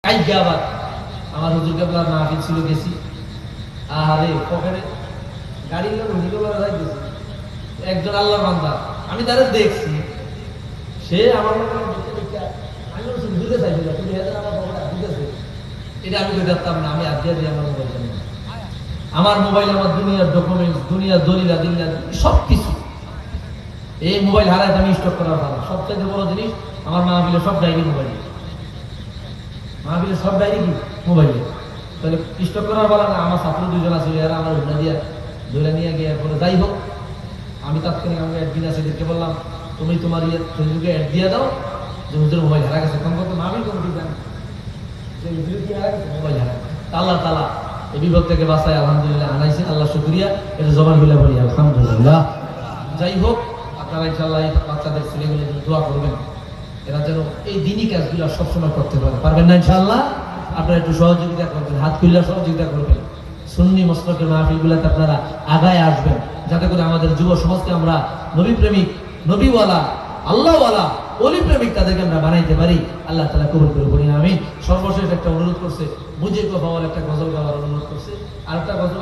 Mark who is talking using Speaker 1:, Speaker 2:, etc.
Speaker 1: আবার আমার হুজুর কেবলার মাহফিল ছিল, গেছি। আরে পকেটে গাড়ি হুজুর কেবলার যাইতেছি, একজন আল্লাহর বান্দা, আমি তারা দেখছি, সে আমার আমি দূরে চাইছিল, তুমি আমার বাবা দিতেছে, এটা আমি দেখতাম না। আমি আজকে দিই আমার মোবাইল, আমার মোবাইল আমার দুনিয়ার ডকুমেন্টস, দুনিয়ার দলিলা দিল্লা সব কিছু। এই মোবাইল হারাইতে আমি স্টক করার ভালো। সবচেয়ে বড় জিনিস আমার মাহফিলের সব ডায়েরি মোবাইল, মাহফিলের সব ডায়েরি কি মোবাইলে। তাহলে স্টক করার ভালো না। আমার ছাত্র দুজন আছে, এরা আমার উল্লা দিয়া ধরে নিয়ে গিয়ে পরে যাই হোক, আমি তাৎক্ষণিক আমাকে একদিন আছে এদেরকে বললাম, তুমি তোমার ফেসবুকে অ্যাড দিয়ে দাও যে হুজুর মোবাইল হারা গেছে। তখন কত মাহফিল কমিটি দেন যে হুজুর কি হারা গেছে, মোবাইল হারা গেছে। আল্লাহ তাআলা এই বিপদ থেকে বাঁচায় আলহামদুলিল্লাহ আনাইছে, আল্লাহ শুকরিয়া। এটা জবান হইলে বলি আলহামদুলিল্লাহ। যাই হোক, আপনারা ইনশাআল্লাহ বাচ্চাদের ছেলেগুলো দোয়া করবেন, এরা যেন এই দিনই কাজগুলো সবসময় করতে পারে। পারবেন না ইনশাআল্লাহ? আপনারা একটু সহযোগিতা করবেন, হাত খুললে সহযোগিতা করবেন। সুন্নি মসলকের মাহফিলগুলোতে আপনারা আগায় আসবেন, যাতে করে আমাদের যুব সমাজকে আমরা নবী প্রেমিক, নবীওয়ালা, আল্লাহওয়ালা, ওলি প্রেমিক তাদেরকে আমরা বানাইতে পারি। আল্লাহ তাআলা কবুল করে বলি আমিন। সর্বশেষ একটা অনুরোধ করছে, মুঝে কো বাওয়াল একটা গজল গাওয়ার অনুরোধ করছে। আর একটা গজল